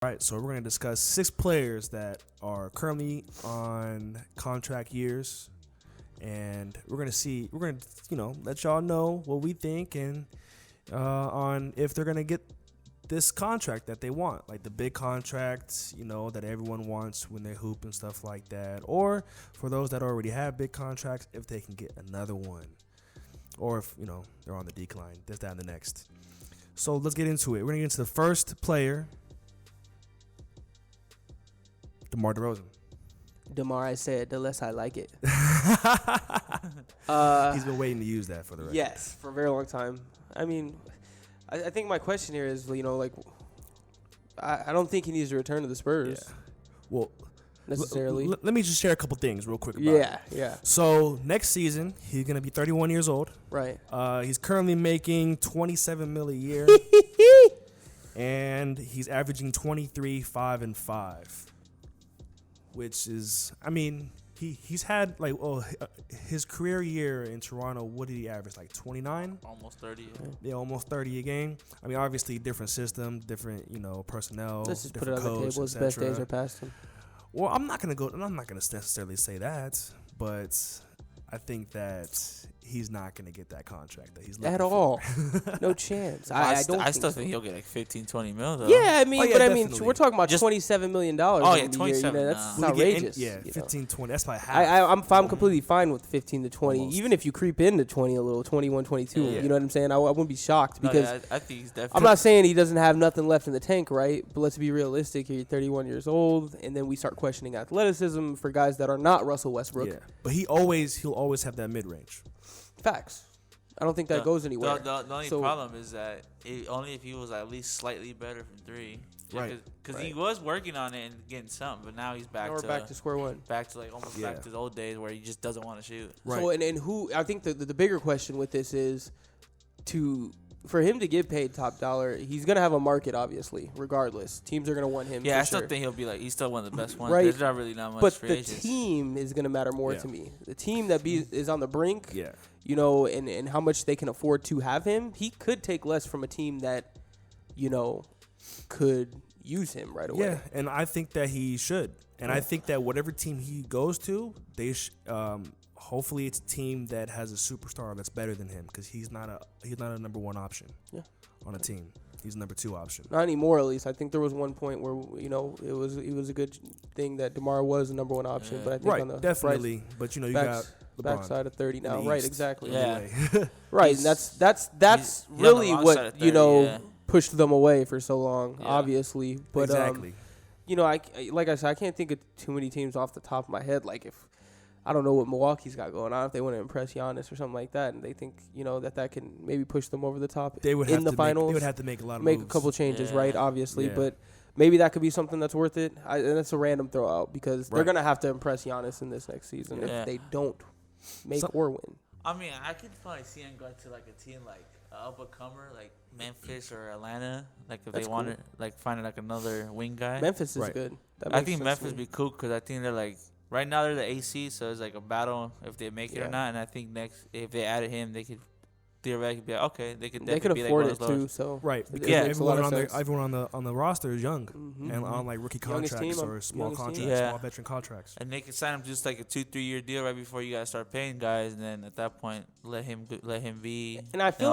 All right, so we're going to discuss 6 players that are currently on contract years, and we're going to let y'all know what we think and on if they're going to get this contract that they want, like the big contracts, that everyone wants when they hoop and stuff like that, or for those that already have big contracts, if they can get another one, or if, they're on the decline, this, that, and the next. So let's get into it. We're going to get into the first player, DeMar DeRozan. DeMar, I said, the less I like it. He's been waiting to use that for the record. Yes, for a very long time. I mean, I think my question here is, I don't think he needs to return to the Spurs. Yeah. Well, necessarily. Let me just share a couple things real quick about it. Yeah. So next season, he's going to be 31 years old. Right. He's currently making $27 million a year. And he's averaging 23, 5, and 5. Which is, he's had his career year in Toronto. What did he average? Like 29, almost 30. Yeah, almost 30 a game. Obviously different system, different personnel. Let's just put different it on the coach, table. His best days are past him. Well, I'm not gonna necessarily say that, but I think that he's not going to get that contract that he's looking at for. all. No chance. I still think he'll get like 15, 20 mil though. Yeah, we're talking about just $27 million. Oh yeah, 27. That's outrageous. 15, 20. That's probably half. I'm completely fine with 15 to 20, Almost. Even if you creep into 20 a little, 21, 22. Yeah. You know what I'm saying? I wouldn't be shocked because I think he's definitely. I'm not saying he doesn't have nothing left in the tank, right? But let's be realistic. You're 31 years old, and then we start questioning athleticism for guys that are not Russell Westbrook. Yeah, but he'll always have that mid range. Facts. I don't think that goes anywhere. The only problem is that only if he was at least slightly better from three. Right. Because he was working on it and getting something, but now he's back to square one. Back to almost back to his old days where he just doesn't want to shoot. Right. So and who I think the bigger question with this is for him to get paid top dollar, he's gonna have a market obviously, regardless. Teams are gonna want him. Yeah, I still think he'll be he's still one of the best ones. Right. There's not really not much. But free the agents. team is gonna matter more to me. The team that is on the brink. Yeah. And how much they can afford to have him. He could take less from a team that, could use him right away. Yeah, and I think that he should. And I think that whatever team he goes to, they hopefully it's a team that has a superstar that's better than him because he's not a number one option. Yeah. On a team. He's a number two option. Not anymore, at least. I think there was one point where it was a good thing that DeMar was the number one option. Yeah. But I think on the definitely. But you got LeBron backside of 30 now, right? Exactly. Yeah. Right, and that's really what pushed them away for so long. Yeah. Obviously, but exactly. Like I said, I can't think of too many teams off the top of my head. Like if I don't know what Milwaukee's got going on, if they want to impress Giannis or something like that, and they think that can maybe push them over the top they would in have the to finals. They would have to make a lot of moves. A couple changes, right? Obviously, but maybe that could be something that's worth it. And that's a random throw out because they're gonna have to impress Giannis in this next season if they don't make or win. I could probably see him going to a team like up and comer like Memphis or Atlanta. Like if they wanted finding another wing guy. Memphis is good. I think Memphis would be cool because I think they're right now they're the AC, so it's a battle if they make it or not. And I think next if they added him, they could theoretically be okay. They could afford it too. So everyone on the roster is young and on rookie contracts or small veteran contracts. And they could sign him just a 2-3 year deal right before you guys start paying guys, and then at that point let him be. And I feel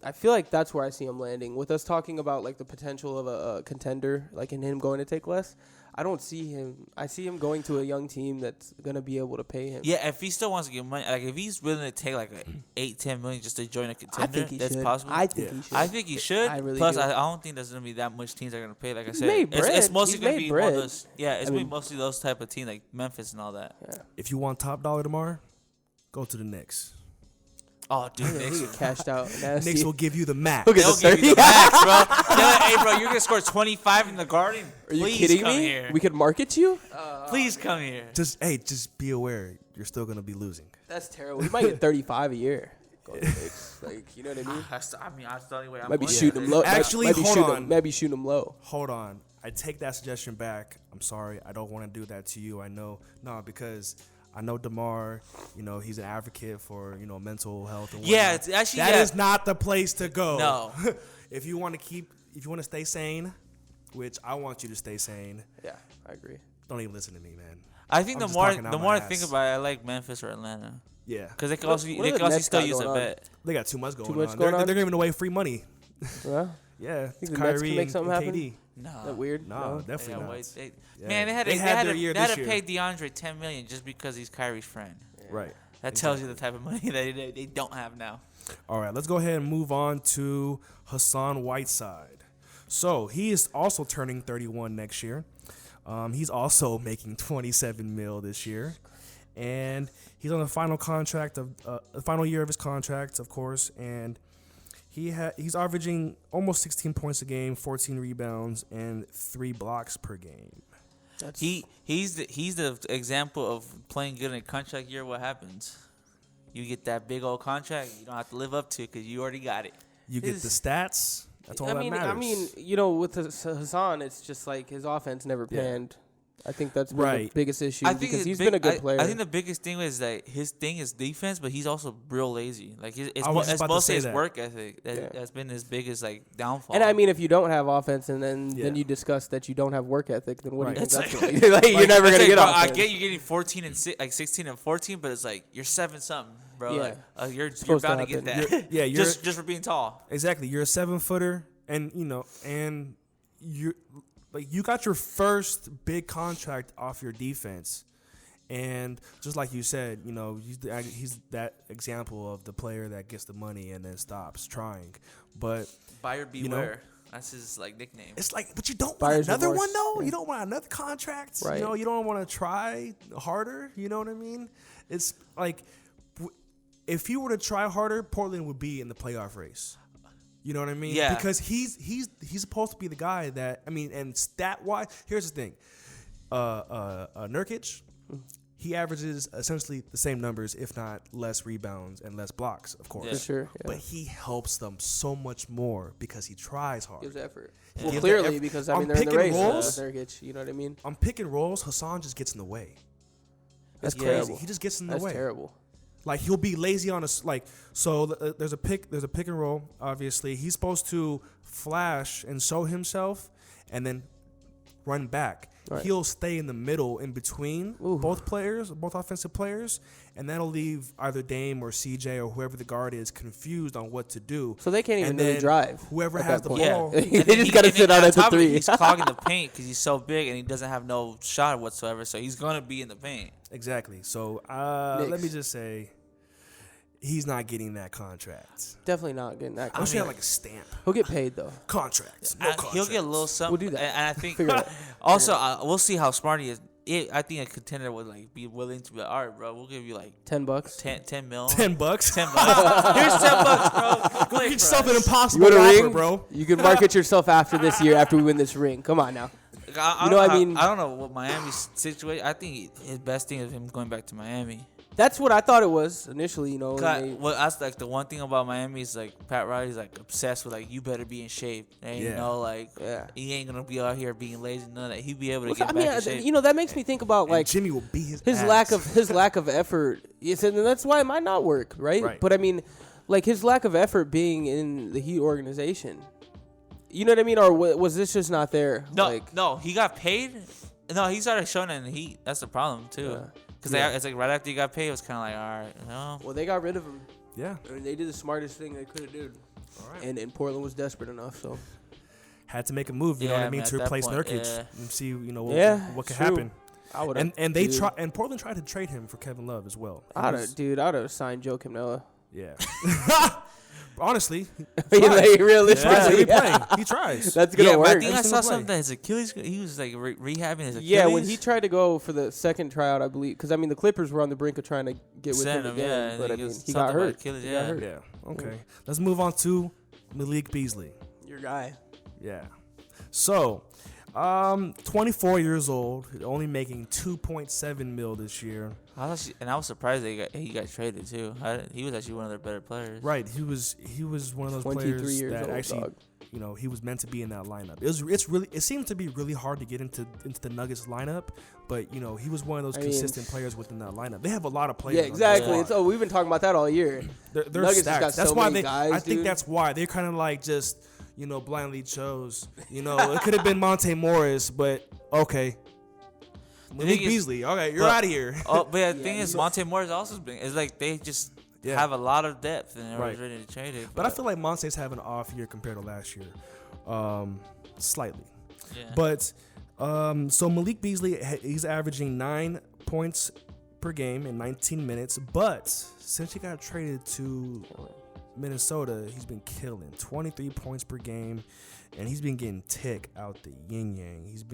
I feel like that's where I see him landing. With us talking about the potential of a contender, in him going to take less. I don't see him. I see him going to a young team that's gonna be able to pay him. Yeah, if he still wants to get money, if he's willing to take $8-10 million just to join a contender, that's possible. I think he should. I think he should. I really Plus, do. I don't think there's gonna be that much teams that are gonna pay. Like I said, it's mostly gonna be one of those. Yeah, it's gonna be mostly those type of teams like Memphis and all that. Yeah. If you want top dollar tomorrow, go to the Knicks. Oh, dude, Knicks get cashed out. Nasty. Knicks will give you the max. They'll give you the max, bro. Hey, bro, you're gonna score 25 in the Garden. Are you Please kidding come me? Here. We could market you. Please come here. Just be aware, you're still gonna be losing. That's terrible. We might get 35 a year. Go to the Knicks. You know what I mean? That's the only way. Might be shooting them low. Actually, maybe shooting them low. Hold on. I take that suggestion back. I'm sorry. I don't want to do that to you. I know. No, because I know DeMar, he's an advocate for, mental health and whatnot. Yeah, it's actually that is not the place to go. No. If you want to stay sane, which I want you to stay sane. Yeah, I agree. Don't even listen to me, man. I think I'm the just more talking out the my more I ass. think about it, I like Memphis or Atlanta Yeah, because they can What- also what they are the can also Nets still got use a going on? bet. they got too much going much on. going on? They're giving away free money. Well, Yeah, think it's the Nets can Kyrie make and something happen? KD. No, is that weird? No, No? definitely Yeah, not. wait, Yeah. man, they had their year to this year. pay DeAndre $10 million just because he's Kyrie's friend. Right. That tells you the type of money that they don't have now. All right, let's go ahead and move on to Hassan Whiteside. So he is also turning 31 next year. He's also making 27 mil this year, and he's on the final contract of the final year of his contract, of course. And he's averaging almost 16 points a game, 14 rebounds, and 3 blocks per game. He's the example of playing good in a contract year. What happens? You get that big old contract. You don't have to live up to it because you already got it. You get the stats. That's all that matters. I mean, with Hassan, it's just like his offense never Yeah. panned. I think that's been the Right. biggest issue I think because it's he's big- been a good player. I think the biggest thing is that his thing is defense, but he's also real lazy. Like I was just it's about to mostly say his that. work ethic Yeah. that's been his biggest downfall. And I mean, if you don't have offense, and then Yeah. you discuss that you don't have work ethic, then what Right. do you think It's that's like- going to like, You're never It's going to like, get bro, offense. I get you getting 14 and 16 and 14, but it's like you're 7 something, bro. Yeah. Like, you're supposed to bound to get happen. that. You're just for being tall. exactly. You're a 7-footer, and you got your first big contract off your defense. And just like you said, he's that example of the player that gets the money and then stops trying. But Buyer beware. That's his nickname. it's like, but you don't Buyer's want another remorse. one though. Yeah. You don't want another contract. Right. You don't want to try harder. You know what I mean? It's like if he were to try harder, Portland would be in the playoff race. You know what I mean? Yeah. Because he's supposed to be the guy that and stat wise, here's the thing. Nurkic, he averages essentially the same numbers, if not less rebounds and less blocks, of course. For sure. Yeah. But he helps them so much more because he tries hard. gives effort. Yeah. Well, Gives clearly, effort. because On they're in the pick and race. rolls, Nurkic, you know what I mean? On pick and rolls, Hassan just gets in the way. That's It's crazy. terrible. He just gets in the That's way. terrible. Like he'll be lazy on there's a pick and roll. Obviously, he's supposed to flash and show himself, and then run back. Right. He'll stay in the middle in between Ooh. both offensive players, and that'll leave either Dame or CJ or whoever the guard is confused on what to do. So they can't even And really then drive. Whoever at has that the point. ball, They just got to sit out on at the top of it, three. He's clogging the paint because he's so big and he doesn't have no shot whatsoever. So he's gonna be in the paint. exactly. So Knicks. let me just say, he's not getting that contract. Definitely not getting that. I wish he contract. had like a stamp. He'll get paid though. Contracts. No contracts. He'll get a little something. We'll do that. And I think Figure it out. also we'll see how smart he is. I think a contender would be willing to be like, all right, bro, we'll give you $10. 10 mil. $10. $10. Here's $10, bro. Go Click get for yourself us. an You impossible want a offer, ring, bro. You can market yourself after this year, after we win this ring. Come on now. I You know, don't I mean- I don't know what Miami's situation. I think his best thing is him going back to Miami. That's what I thought it was initially. You know, and they- Well, that's the one thing about Miami is Pat Riley's obsessed with you better be in shape. And Yeah. Yeah. he ain't gonna be out here being lazy. None of that. He'll be able to Well, get I back mean, in shape. that makes me think about And Jimmy will beat his his ass. lack of effort. Yes, and that's why it might not work, right? Right. But I mean, his lack of effort being in the Heat organization. You know what I mean? Or was this just not there? No, he got paid. No, he started showing it in the Heat. That's the problem too. Yeah. Because it's right after he got paid, it was kind of all right, Well, they got rid of him. Yeah. I mean, they did the smartest thing they could have done. All right. And Portland was desperate enough, so. Had to make a move, you know what I mean, at to that replace point, Nurkic yeah. and see, what could true. happen. I would And they try, and Portland tried to trade him for Kevin Love as well. I'd have signed Joe Camnella. Yeah. Honestly, I mean, tries. realistically, He playing. He tries. that's gonna Yeah, but I work. think I Every saw single something play. that his Achilles. He was rehabbing his Achilles. Yeah, when he tried to go for the second tryout, I believe, because the Clippers were on the brink of trying to get with Send him him, again, yeah, but and I he mean, gets he got something about hurt. Achilles, He yeah. got hurt. Yeah. Okay. Let's move on to Malik Beasley. Your guy. Yeah. So, 24 years old, only making 2.7 mil this year. I was surprised that he got traded too. He was actually one of their better players. Right. He was one of those 23 players years that old, actually, dog. he was meant to be in that lineup. It seemed to be really hard to get into the Nuggets lineup, but he was one of those consistent players within that lineup. They have a lot of players. Yeah, on exactly. their squad. We've been talking about that all year. They're Nuggets just stacked. got That's so why many guys, I think dude. that's why they're kind of just blindly chose. It could have been Monte Morris, but okay. Malik Beasley. Okay, you're out of here. But the thing is, Monte Morris also been. It's like they just have a lot of depth and they're ready to trade it. But I feel like Monte's having an off year compared to last year, slightly. Yeah. But so Malik Beasley, he's averaging 9 points per game in 19 minutes. But since he got traded to Minnesota, he's been killing 23 points per game. And he's been getting tick out the yin-yang. He's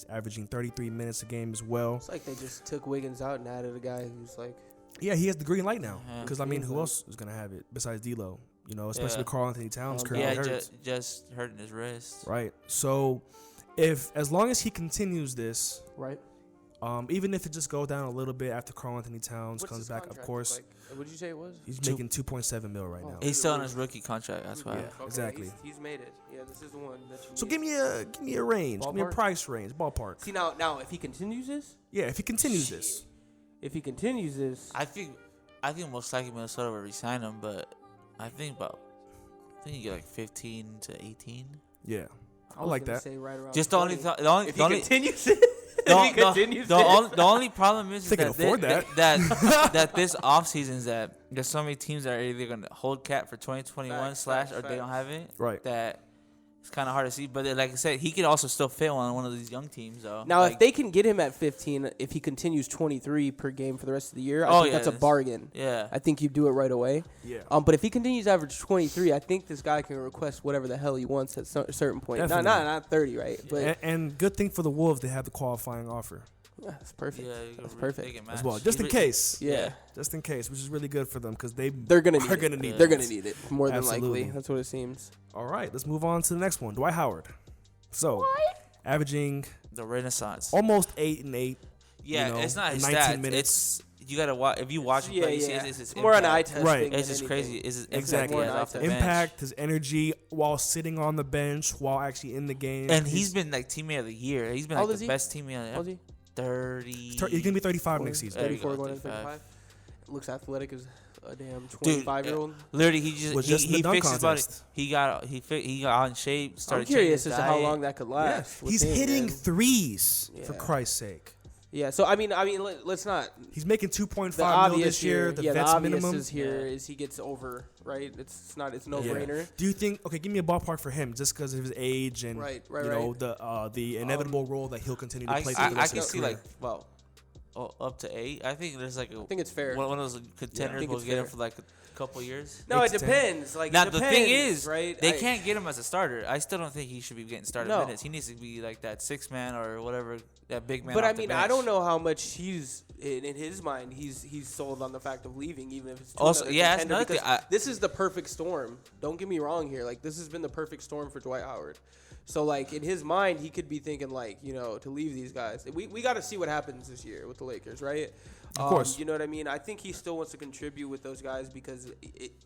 averaging 33 minutes a game as well. It's like they just took Wiggins out and added a guy who's like... Yeah, he has the green light now. Because, who else is going to have it besides D'Lo? Especially with Karl Anthony Towns currently hurt. just hurting his wrist. Right. So, as long as he continues this... Right. Even if it just goes down a little bit after Karl Anthony Towns comes back, of course. Like? What did you say it was? He's making $2.7 million right now. He's still on his rookie contract. That's why. Yeah, exactly. He's made it. Yeah, this is the one that you So need. give me a range. Ballpark? Give me a price range. Ballpark. See, now, if he continues this? Yeah, if he continues this. If he continues this... I think most likely Minnesota will resign him, but I think you get like 15 to 18. Yeah. I was like gonna that. say right around Just 20. the only If he continues it... The only problem is They can afford that this offseason is that there's so many teams that are either going to hold cap for 2021 or they don't have it. Right. That it's kind of hard to see. But like I said, he could also still fit on one of these young teams, though. Now, if they can get him at 15, if he continues 23 per game for the rest of the year, I think that's a bargain. Yeah. I think you do it right away. Yeah. But if he continues to average 23, I think this guy can request whatever the hell he wants at a certain point. Definitely. Not 30, right? But and good thing for the Wolves, they have the qualifying offer. yeah, that's perfect. Yeah, That's perfect. As well, just in case. Yeah. Just in case, which is really good for them because they're gonna need it. They're gonna need it more than Absolutely. likely. That's what it seems. All right, let's move on to the next one. Dwight Howard. So, averaging the Renaissance. almost 8 and 8. Yeah, it's not his 19 stats. minutes. You gotta watch. If you watch him play, you see it's more an eye impact. test. Right. thing It's than just anything. crazy. It's Exactly. More off the bench. Impact, his energy while sitting on the bench, while actually in the game. And he's been like teammate of the year. He's been How like old the is best teammate. How old is he? 30. He's going to be 35 next season. There you 34 go, going into 35. 35. Looks athletic as a damn Dude, 25-year-old. Literally, he Was just just in the he dunk fixed his body. contest. He got out in shape. Started I'm curious changing as his to how diet. long that could last. with He's him, hitting man. threes, for Yeah. Christ's sake. Yeah, so I mean, let's not. He's making 2.5 The mil obvious this year. The vets obvious minimum. is here is he gets over, right? It's no Yeah. brainer. Do you think? Okay, give me a ballpark for him, just because of his age and Right, the inevitable role that he'll continue to play. for the I rest can of his see career. like up to 8. I think there's like I think it's fair. one of those contenders think will it's get him fair. for like a couple years. No, 8 it to 10. depends. Like Now it the depends, thing is, right? they can't get him as a starter. I still don't think he should be getting started No. minutes. He needs to be like that 6-man or whatever, that big man. But off I the mean, bench. I don't know how much he's in his mind. He's sold on the fact of leaving, even if it's to Also, another yeah, that's contender, another thing. because this is the perfect storm. Don't get me wrong here. Like this has been the perfect storm for Dwight Howard. So like in his mind, he could be thinking like to leave these guys. We got to see what happens this year with the Lakers, right? Of course. You know what I mean. I think he still wants to contribute with those guys because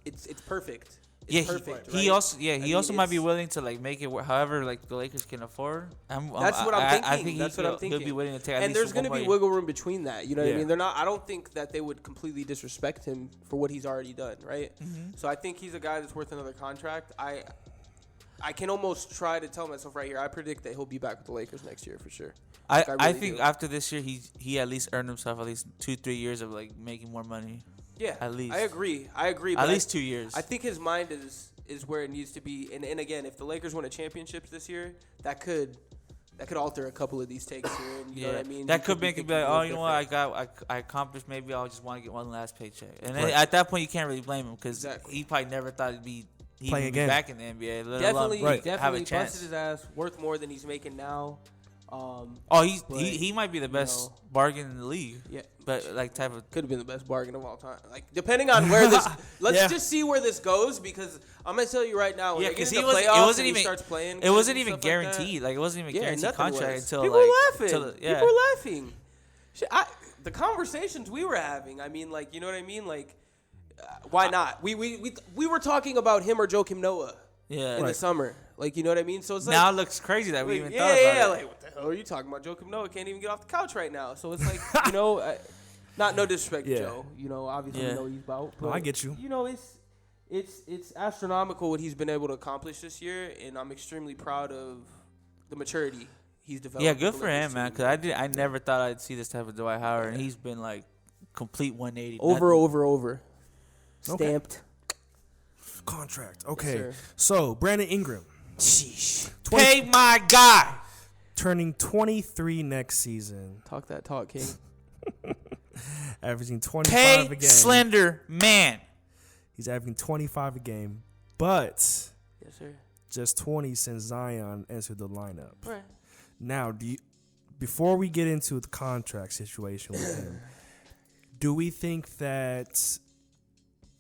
it's perfect. It's Yeah, perfect. he right? also I mean, also might be it's- willing to like make it however like the Lakers can afford. That's what I'm thinking. I think That's what I'm thinking. He'll be willing to take. At And least there's going going to to be wiggle room between that. You know what I Yeah. mean? They're not. I don't think that they would completely disrespect him for what he's already done, right? Mm-hmm. So I think he's a guy that's worth another contract. I can almost try to tell myself right here. I predict that he'll be back with the Lakers next year for sure. I really think do. after this year, he at least earned himself at least 2-3 years of like making more money. Yeah, At least. I agree. At but least 2 years. I think his mind is where it needs to be. And again, if the Lakers win a championship this year, that could alter a couple of these takes here. And you know what I mean? That You could be make it be thinking like, a oh, little you know what, different. I accomplished. Maybe I just want to get one last paycheck. And then Right. at that point, you can't really blame him because Exactly. he probably never thought he'd Playing be again. back in the NBA. Let Definitely, alone have definitely a chance. busted his ass. Worth more than he's making now. Oh, But, he might be the best know. bargain in the league. Yeah, But like type of could have been the best bargain of all time. Like depending on where this, let's Yeah. just see where this goes because I'm gonna tell you right now. When Yeah, they get 'cause into it wasn't playoffs and he even- starts playing. it good wasn't and even stuff like that. guaranteed. Like it wasn't even Yeah, guaranteed nothing contract was. until People like were laughing. till yeah. People were laughing. Shit, the conversations we were having. I mean, like you know what I mean. Like, why not? We were talking about him or Joakim Noah Yeah. in the summer. Like you know what I mean. So it's like Now it looks crazy that we even yeah, thought about yeah. it. Like what the hell are you talking about? Joakim Noah can't even get off the couch right now. So it's like no disrespect, to Yeah. Joe. Obviously Yeah. we know what he's about. No, But, I get you. it's It's astronomical what he's been able to accomplish this year, and I'm extremely proud of the maturity he's developed. Yeah, good for him, man. Because I never thought I'd see this type of Dwight Howard, and he's been like complete 180. Over. Stamped. Contract. Okay. Yes, So Brandon Ingram. Sheesh. Pay my guy. Turning 23 next season. Talk that talk, King. Averaging 25 Pay a game. slender man. He's averaging 25 a game, but Yes, sir. just 20 since Zion entered the lineup. Right. Now, before we get into the contract situation with him, do we think that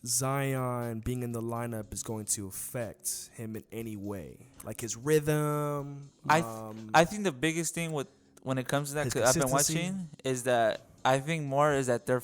Zion being in the lineup is going to affect him in any way, like his rhythm? I think the biggest thing when it comes to that, his because I've been consistency? watching, is that I think more is that they're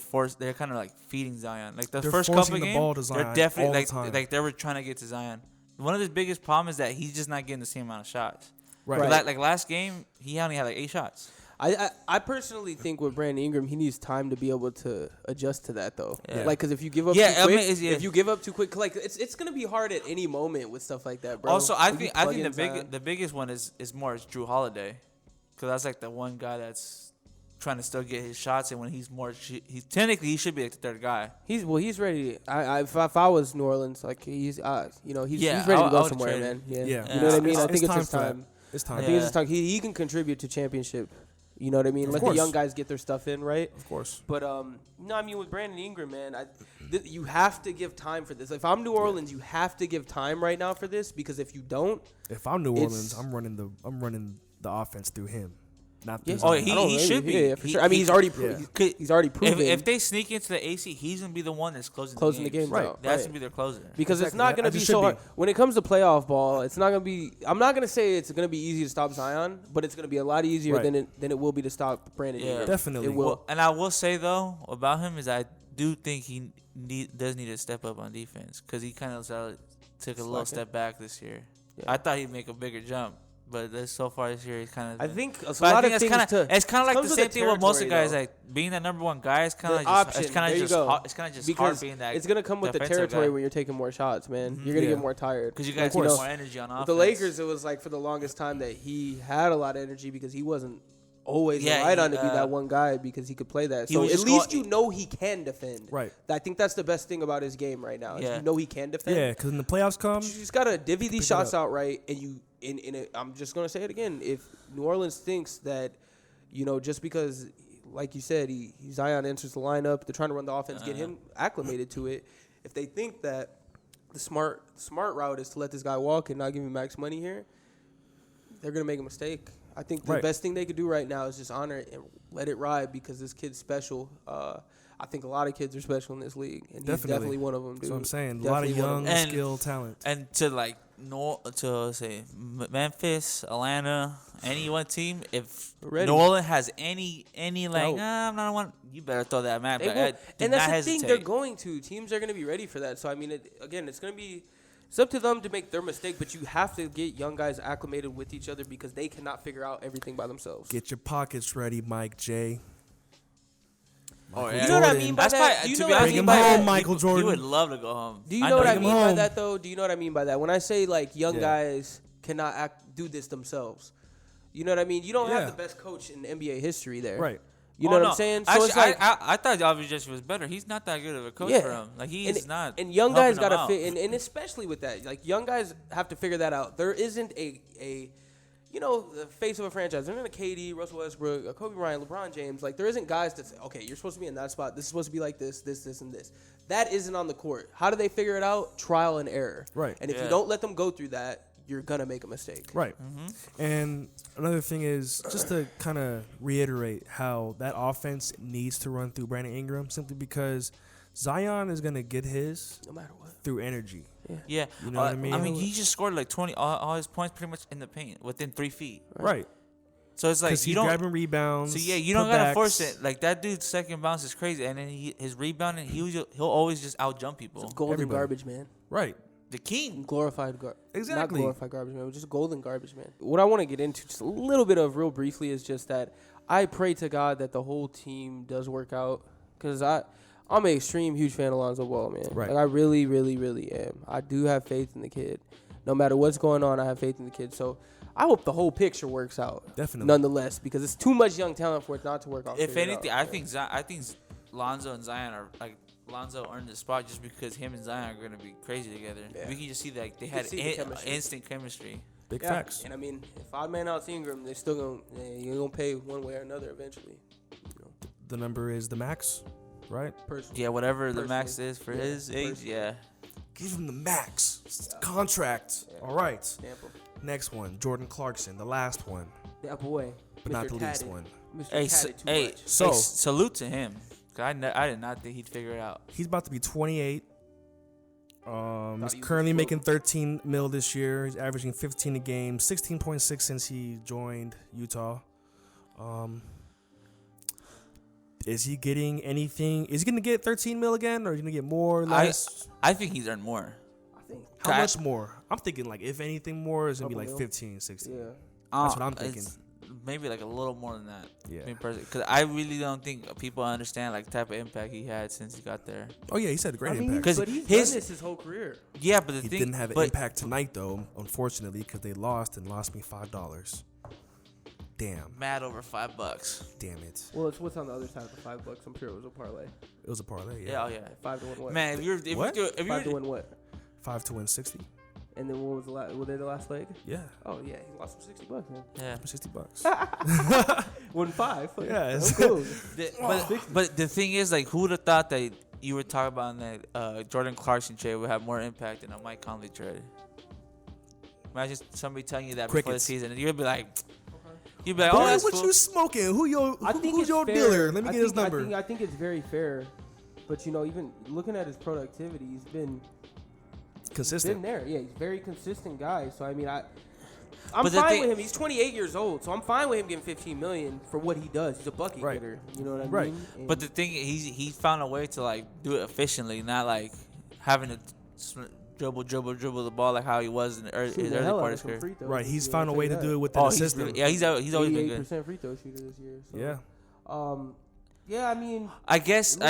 kind of like feeding Zion. Like the They're first forcing couple the ball to games, Zion they're definitely all the time. like they were trying to get to Zion. One of his biggest problems is that he's just not getting the same amount of shots. Right. Like last game, he only had like 8 shots. I personally think with Brandon Ingram, he needs time to be able to adjust to that, though. Yeah. Like, because if you give up Yeah, too I quick, mean, if you give up too quick, like it's gonna be hard at any moment with stuff like that, bro. Also, I When you think plug in the Zion. biggest one is Drew Holiday, because that's like the one guy that's trying to still get his shots, and when he's technically he should be like the third guy. He's ready. If I was New Orleans, like he's ready Yeah, to I go would somewhere, trade man. him. Yeah, Yeah. you know what I mean. It's- I think it's it's his time for that. time. It's I time. think it's his time. He can contribute to championship. You know what I mean? Of Let course. the young guys get their stuff in, right? Of course. But no, I mean with Brandon Ingram, man, you have to give time for this. If I'm New Orleans, you have to give time right now for this, because if you don't, If I'm New It's- Orleans, I'm running the offense through him, not through yeah. Oh, Zion. he I don't know, should be. Yeah, for sure. I mean, he's already he's already proven If they sneak into the AC, he's gonna be the one that's closing the games Right. out. That's right. gonna be their closer. Because it's Exactly. not going to As it be should so be. hard. When it comes to playoff ball, it's not going to be – I'm not going to say it's going to be easy to stop Zion, but it's going to be a lot easier Right. than it will be to stop Brandon Yeah. Ingram. Definitely. It will. Well, and I will say though about him is I do think he does need to step up on defense, because he kind of took a little Slacking. step back this year. Yeah. I thought he'd make a bigger jump, but so far this year he's kind of. I think a But lot I of think things it's kind of like comes the with same thing with most of the territory, guys. though. Like being that number one guy is kind The of just option. it's kind There of you just go. hard, it's kind of just because hard being that. it's going to come with the defensive territory guy. when you're taking more shots, man. You're going to Yeah. get more tired. Because you Like, guys put know, more energy on offense. with the Lakers, it was like for the longest time that he had a lot of energy because he wasn't always relied on to be that one guy because he could play that. he So was at just least going- you know he can defend. Right. I think that's the best thing about his game right now. Is Yeah. you know he can defend. Yeah, because when the playoffs come, You just gotta divvy these pick it shots up. out right, and you I'm just gonna say it again. If New Orleans thinks that, just because, like you said, Zion enters the lineup, they're trying to run the offense, get him acclimated to it. If they think that the smart route is to let this guy walk and not give him max money here, they're gonna make a mistake. I think the Right. best thing they could do right now is just honor it and let it ride because this kid's special. I think a lot of kids are special in this league, and he's definitely one of them, dude. That's what I'm saying. A lot of Definitely one young, them. skilled talent. And to say Memphis, Atlanta, any one team, if Ready. New Orleans has any like, No. I'm not one, you better throw that map They back. will. Do And not that's the hesitate. thing. They're going to. Teams are going to be ready for that. So, I mean, it's going to be – it's up to them to make their mistake, but you have to get young guys acclimated with each other because they cannot figure out everything by themselves. Get your pockets ready, Mike J. Oh, Michael yeah. You know what I Jordan. mean by That's that? why, Do you to know be what I honest, Bring him mean by home, that? Michael Jordan. You would love to go home. Do you know what I you mean would. by that, though? Do you know what I mean by that? When I say, like, young Yeah. guys cannot do this themselves, you know what I mean? You don't Yeah. have the best coach in NBA history there. Right. You know Oh, what no. I'm saying? So Actually, it's like – I thought Alvin Gentry was better. He's not that good of a coach Yeah. for him. Like he's not. And young guys helping him got to out. fit, and especially with that, like young guys have to figure that out. There isn't a the face of a franchise. There isn't a KD, Russell Westbrook, a Kobe Bryant, LeBron James. Like there isn't guys that say, okay, you're supposed to be in that spot. This is supposed to be like this, and this. That isn't on the court. How do they figure it out? Trial and error. Right. And if you Yeah. don't let them go through that, you're gonna make a mistake. Right. And another thing is just to kind of reiterate how that offense needs to run through Brandon Ingram simply because Zion is going to get his No matter what. through energy. Yeah, You know what I mean? he just scored like 20 all his points pretty much in the paint within 3 feet. Right. So it's like Because you he's don't. grabbing rebounds. So yeah, you don't gotta putbacks. force it. Like that dude's second bounce is crazy, and then his rebounding, he'll always just out jump people. It's golden Everybody. garbage, man. Right. The king. Glorified garbage. Exactly. Not glorified garbage, man. Just golden garbage, man. What I want to get into just a little bit of real briefly is just that I pray to God that the whole team does work out because I'm an extreme huge fan of Lonzo Ball, man. Right. Like I really, really, really am. I do have faith in the kid. No matter what's going on, I have faith in the kid. So I hope the whole picture works out. Definitely. Nonetheless, because it's too much young talent for it not to work out. If anything, I think Lonzo and Zion are like Lonzo earned the spot just because him and Zion are gonna be crazy together. Yeah. We can just see that they had instant chemistry. Big facts. And I mean, if odd man out Ingram, they're still you're gonna pay one way or another eventually. The number is the max, right? Personally. Yeah, whatever the max is for his age. personally. Yeah. Give him the max contract. Yeah. All right. Stamp him. Next one, Jordan Clarkson, the last one, That boy. but not the least one. Mr. Hey, Tatted too hey, much. So- salute to him. 'Cause I did not think he'd figure it out. He's about to be 28. He's he was currently cool. making 13 mil this year. He's averaging 15 a game, 16.6 since he joined Utah. Is he getting anything? Is he going to get 13 mil again, or is he going to get more or less? I think he's earned more. I think. How much more? I'm thinking like if anything more, it's going to be like Couple mil. 15, 16. Yeah. That's what I'm thinking. It's maybe like a little more than that. Yeah. Because I really don't think people understand like the type of impact he had since he got there. Oh yeah, he's had a great I mean, impact. 'Cause but he's his- done this his whole career. Yeah, but the He thing didn't have an but impact tonight though, unfortunately, because they lost and lost me $5. Damn. mad over $5. Damn it. Well, it's what's on the other side of the $5. I'm sure it was a parlay. It was a parlay. Yeah, Yeah. oh yeah. 5 to 1 what? Man, if you What? do if 5 to you 1 what? 5 to win 60. And then what was the last? Were they the last leg? Yeah. Oh yeah, he lost some $60, man. yeah. $60. Won 5. Yeah, it's- cool. But the thing is, like, who would have thought that you were talking about that Jordan Clarkson trade would have more impact than a Mike Conley trade? Imagine somebody telling you that before the Crickets. season, and you'd be like, oh, Boy, that's what cool. you smoking? Who's it's your fair. dealer? Let me I get his think- number. I think it's very fair. But you know, even looking at his productivity, he's been Consistent. there. Yeah, he's a very consistent guy. So I mean, I'm But the fine thing- with him. He's 28 years old, so I'm fine with him getting 15 million for what he does. He's a bucket Right. getter. You know what I Right. mean? And But the thing, he found a way to like do it efficiently, not like having to dribble the ball like how he was in the shooting his the early hell out part of of some his career. free throws Right. this He's year, found a I'll way tell to you do it that. within the He's system. really, yeah, he's always been good. 88% free throw shooter this year. So. Yeah. Yeah, I mean, I it guess looks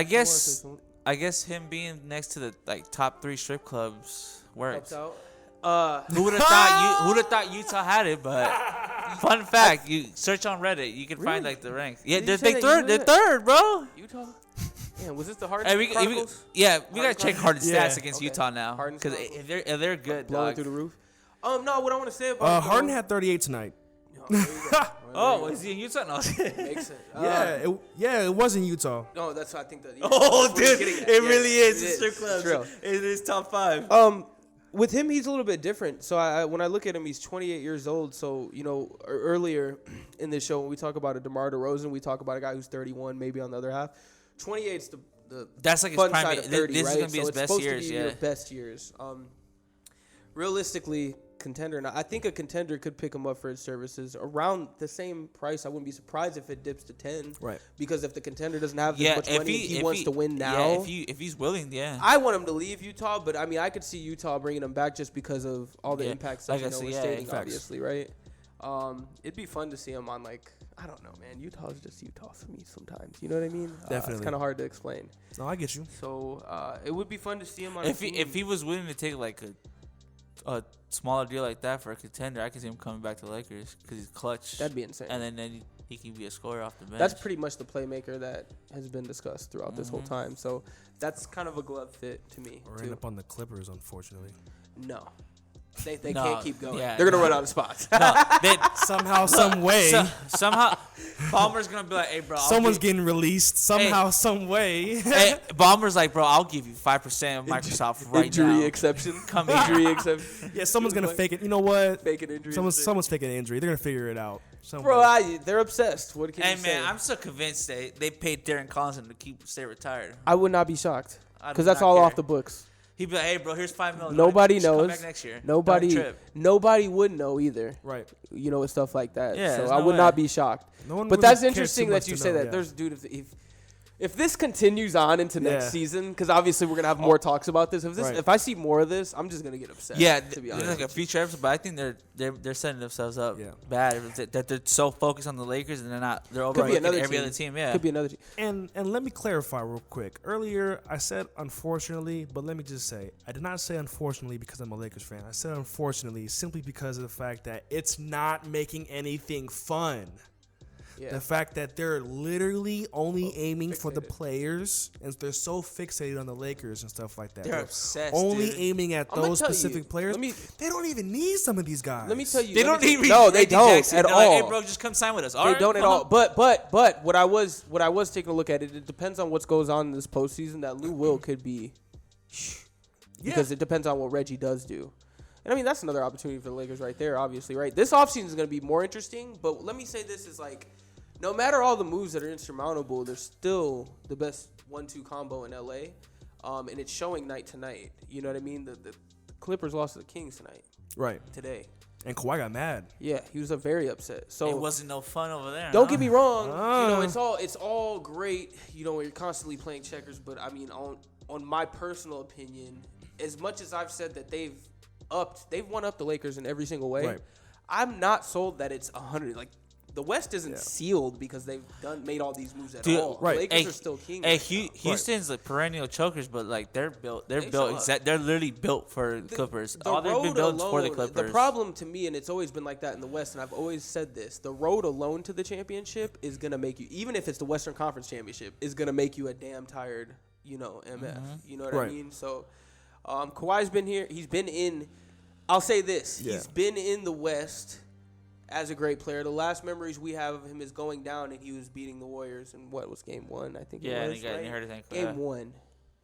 more efficient. I guess him being next to the like top 3 strip clubs works. Helps out. Who would have thought Utah had it? But fun fact, you search on Reddit, you can find Really? like the rank. Yeah, Did you they're say that third. you They're knew third, bro. Utah. Man, was this the Harden Hey, we Chronicles? gotta check Harden Yeah. stats against Okay. Utah now Harden's because Chronicles. if they're good, Blowing dog. through the roof. No, what I want to say about Harden had 38 tonight. There you go. Oh, is he in Utah? No. Makes sense. It was in Utah. No, that's what I think that. Oh, that's what he's dude, getting at. it Yeah, really is. it It's strip is. clubs. It's real. It is top 5. With him, he's a little bit different. So when I look at him, he's 28 years old. So, you know, earlier in this show, when we talk about a DeMar DeRozan, we talk about a guy who's 31, maybe on the other half. 28's the That's like his fun prime. side of 30, This right? is gonna be So his it's best supposed years. to be Yeah. your best years. Realistically, contender. Now, I think a contender could pick him up for his services around the same price. I wouldn't be surprised if it dips to 10. Right. Because if the contender doesn't have Yeah, as much money, and he wants to win now. Yeah, if he's willing, yeah. I want him to leave Utah, but I mean, I could see Utah bringing him back just because of all the Yeah, impacts like that I you know said, we're yeah, stating, facts. obviously, right? It'd be fun to see him on like I don't know, man. Utah's just Utah for me sometimes. You know what I mean? It's Definitely. kind of hard to explain. No, I get you. So it would be fun to see him on. If a team. if he was willing to take like a smaller deal like that for a contender, I could see him coming back to the Lakers because he's clutch. that'd be insane. and then he can be a scorer off the bench. That's pretty much the playmaker that has been discussed throughout this whole Mhm. time. So that's kind of a glove fit to me. Or too. end up on the Clippers, unfortunately. No. They No, can't keep going. yeah, They're going to no. run out of spots. no, they, Somehow, some way, somehow Bomber's gonna be like, hey, bro. someone's getting released. Somehow, some way. Hey, Bomber's like, bro, I'll give you 5% of Microsoft right Injury now. exception. Come Injury exception. Yeah, someone's gonna fake it. You know what? Fake an injury. Someone's faking an injury. They're gonna figure it out. Some Bro, way. they're obsessed. What can Hey you say? man, I'm so convinced they paid Darren Collison to stay retired. I would not be shocked I do because that's not all care. off the books. He'd be like, hey, bro, here's $5 million. Nobody Just Come knows. back next year. Nobody, Don't trip. nobody would know either. Right. You know, with stuff like that. Yeah, so there's I no would way. not be shocked. No one But really that's cares interesting too much that you to say know, that. yeah. There's dude, if If this continues on into next season, because obviously we're gonna have more talks about this. If I see more of this, I'm just gonna get upset. Yeah, to be there's honest. like a future episode, but I think they're setting themselves up bad that they're so focused on the Lakers and they're overlooking every other team. Yeah, could be another team. And let me clarify real quick. Earlier I said unfortunately, but let me just say I did not say unfortunately because I'm a Lakers fan. I said unfortunately simply because of the fact that it's not making anything fun. Yeah. The fact that they're literally only aiming for the players, and they're so fixated on the Lakers and stuff like that. They're obsessed. Only dude. aiming at those specific players. They don't even need some of these guys. Let me tell you. They don't need. No, they don't Jackson. at They're all. Like, hey, bro, just come sign with us. They don't at all. But what I was taking a look at it depends on what goes on in this postseason. That Lou Will could be, because it depends on what Reggie does do. And I mean that's another opportunity for the Lakers right there. Obviously, right. This offseason is going to be more interesting. But let me say this is like. No matter all the moves that are insurmountable, they're still the best 1-2 combo in LA, and it's showing night to night. You know what I mean? The Clippers lost to the Kings tonight. Right. Today. And Kawhi got mad. Yeah, he was very upset. So it wasn't no fun over there. Don't get me wrong. You know, it's all great. You know, when you're constantly playing checkers. But I mean, on my personal opinion, as much as I've said that they've won up the Lakers in every single way. Right. I'm not sold that it's 100. Like. The West isn't sealed because they've made all these moves at all. Right. The Lakers are still king. Hey, Houston's like perennial chokers, but like they're literally built for Clippers. All they've been built for the Clippers. The problem to me, and it's always been like that in the West, and I've always said this: the road alone to the championship is gonna make you, even if it's the Western Conference championship, is gonna make you a damn tired, MF. Mm-hmm. You know what I mean? So, Kawhi's been here. He's been in. I'll say this: he's been in the West. As a great player, the last memories we have of him is going down and he was beating the Warriors in what was game 1, I think. Yeah, it was, and he hurt his ankle. Game 1,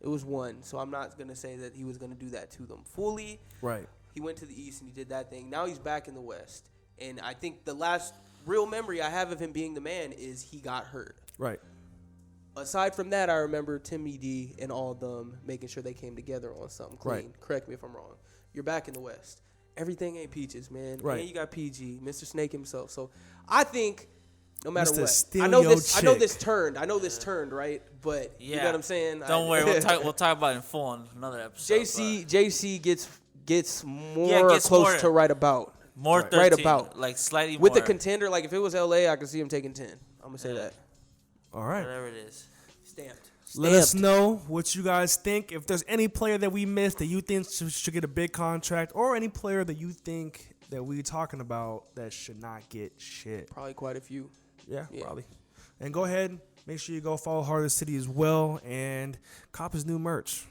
it was 1. So I'm not gonna say that he was gonna do that to them fully. Right. He went to the East and he did that thing. Now he's back in the West, and I think the last real memory I have of him being the man is he got hurt. Right. Aside from that, I remember Timmy D and all of them making sure they came together on something clean. Right. Correct me if I'm wrong. You're back in the West. Everything ain't peaches, man. Right. And you got PG, Mr. Snake himself. So I think no matter Mr. what, Steal I know Your this. I know Chick. this turned. Right? But you know what I'm saying. Don't worry, we'll talk about it in full on another episode. JC gets more close to right about. More 13, right about, like slightly with more. the contender. Like if it was LA, I could see him taking 10. I'm gonna say that. All right. Whatever it is, Stamped. Let us know what you guys think. If there's any player that we missed that you think should get a big contract, or any player that you think that we're talking about that should not get shit. Probably quite a few. Yeah, probably. And go ahead, make sure you go follow Heart of the City as well, and cop his new merch.